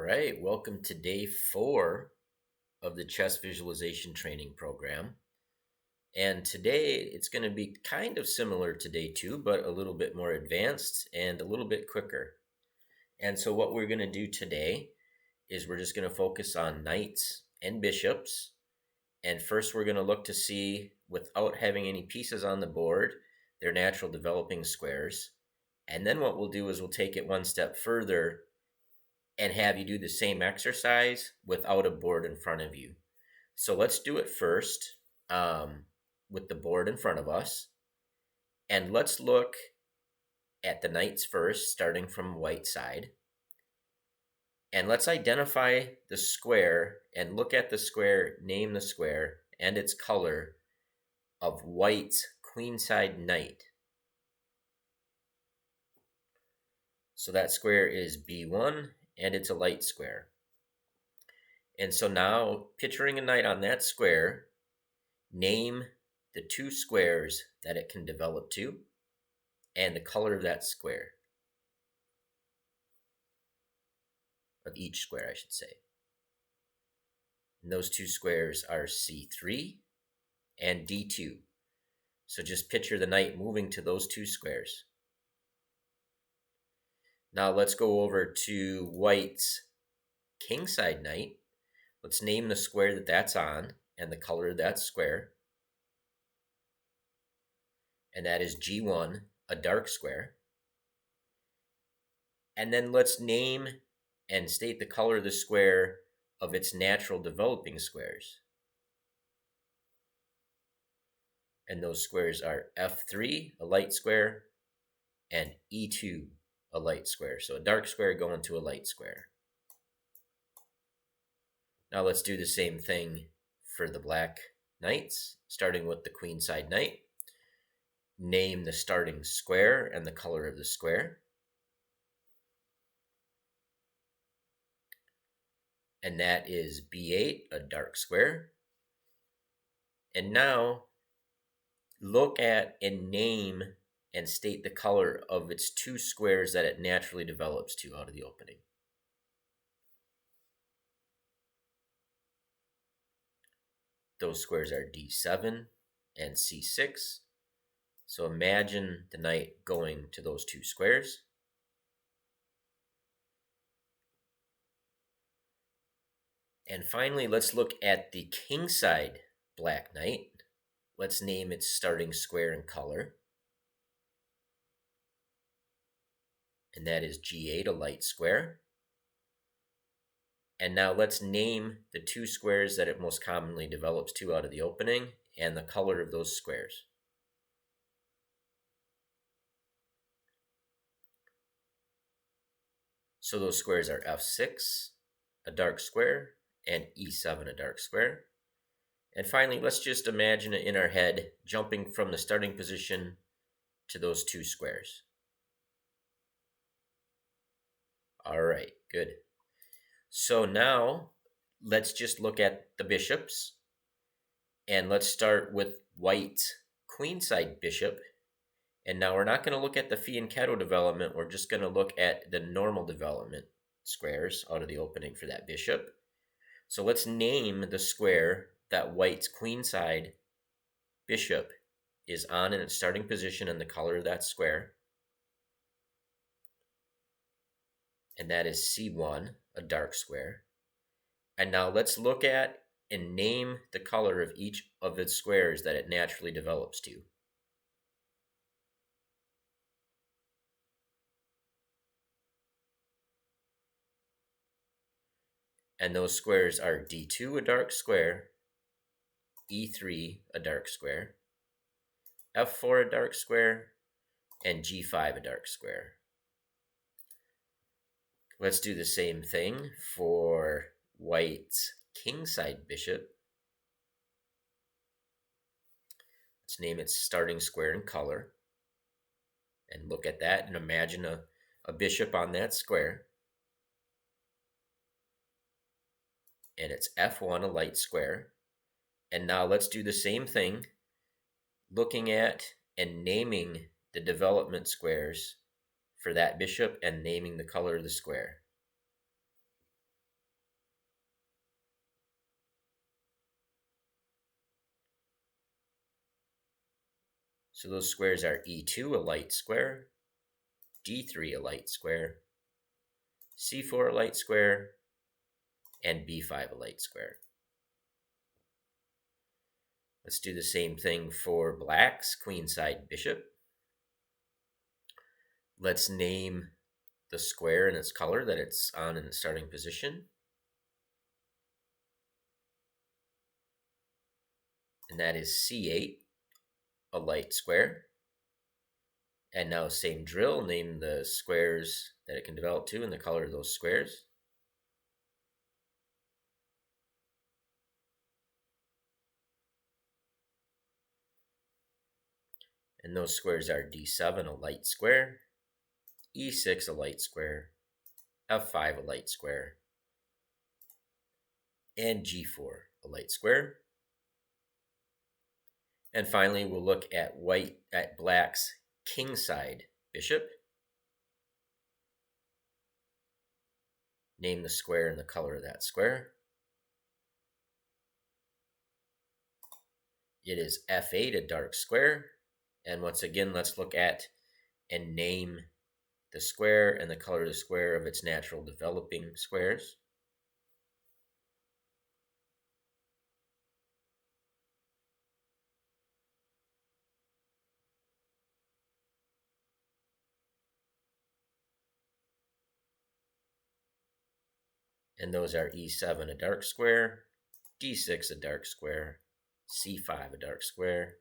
All right, welcome to day 4 of the chess visualization training program. And today it's going to be kind of similar to day 2, but a little bit more advanced and a little bit quicker. And so what we're going to do today is we're just going to focus on knights and bishops. And first we're going to look to see, without having any pieces on the board, their natural developing squares. And then what we'll do is we'll take it one step further and have you do the same exercise without a board in front of you. So let's do it first with the board in front of us. And let's look at the knights first, starting from white side. And let's identify the square and look at the square, name the square and its color of white's queenside knight. So that square is B1 and it's a light square. And so now, picturing a knight on that square, name the 2 squares that it can develop to and the color of that square. Of each square, I should say. And those 2 squares are C3 and D2. So just picture the knight moving to those 2 squares. Now let's go over to white's kingside knight. Let's name the square that that's on and the color of that square. And that is G1, a dark square. And then let's name and state the color of the square of its natural developing squares. And those squares are F3, a light square, and E2, a light square. So a dark square going to a light square. Now let's do the same thing for the black knights, starting with the queenside knight. Name the starting square and the color of the square. And that is B8, a dark square. And now look at and name and state the color of its 2 squares that it naturally develops to out of the opening. Those squares are D7 and C6. So imagine the knight going to those 2 squares. And finally, let's look at the kingside black knight. Let's name its starting square and color. And that is G8, a light square. And now let's name the 2 squares that it most commonly develops to out of the opening and the color of those squares. So those squares are F6, a dark square, and E7, a dark square. And finally, let's just imagine it in our head, jumping from the starting position to those 2 squares. All right, good. So now let's just look at the bishops. And let's start with white's queenside bishop. And now we're not going to look at the fianchetto development. We're just going to look at the normal development squares out of the opening for that bishop. So let's name the square that white's queenside bishop is on in its starting position and the color of that square. And that is C1, a dark square. And now let's look at and name the color of each of its squares that it naturally develops to. And those squares are D2, a dark square, E3, a dark square, F4, a dark square, and G5, a dark square. Let's do the same thing for white's kingside bishop. Let's name its starting square and color. And look at that and imagine a bishop on that square. And it's F1, a light square. And now let's do the same thing, looking at and naming the development squares for that bishop and naming the color of the square. So those squares are E2, a light square, D3, a light square, C4, a light square, and B5, a light square. Let's do the same thing for blacks, queenside bishop. Let's name the square and its color that it's on in the starting position. And that is C8, a light square. And now same drill, name the squares that it can develop to and the color of those squares. And those squares are D7, a light square, E6, a light square, F5, a light square, and G4, a light square. And finally, we'll look at black's kingside bishop. Name the square and the color of that square. It is F8, a dark square. And once again, let's look at and name the square and the color of the square of its natural developing squares. And those are E7, a dark square, D6, a dark square, C5, a dark square,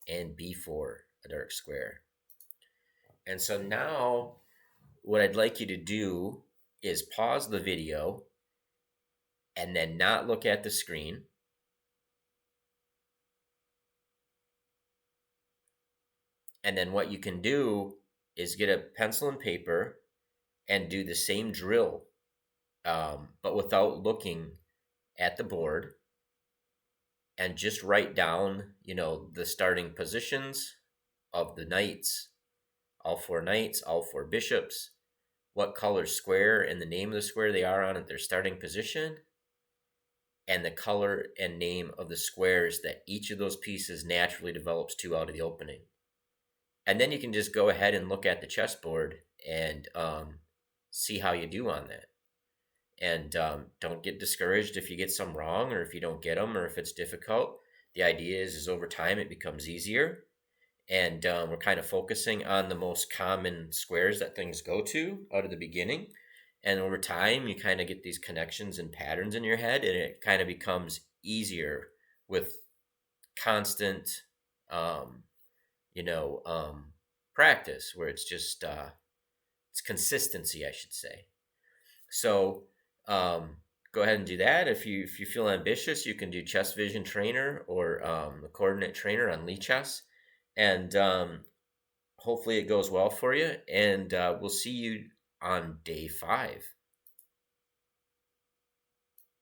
and B4, a dark square. And so now what I'd like you to do is pause the video and then not look at the screen. And then what you can do is get a pencil and paper and do the same drill, but without looking at the board, and just write down, the starting positions of the knights, all four knights, all four bishops, what color square and the name of the square they are on at their starting position, and the color and name of the squares that each of those pieces naturally develops to out of the opening. And then you can just go ahead and look at the chessboard and see how you do on that. And don't get discouraged if you get some wrong or if you don't get them or if it's difficult. The idea is over time it becomes easier. And we're kind of focusing on the most common squares that things go to out of the beginning. And over time, you kind of get these connections and patterns in your head, and it kind of becomes easier with constant, practice, where it's just it's consistency, I should say. So go ahead and do that. If you feel ambitious, you can do Chess Vision Trainer or the Coordinate Trainer on Lichess, and hopefully it goes well for you. And we'll see you on day 5.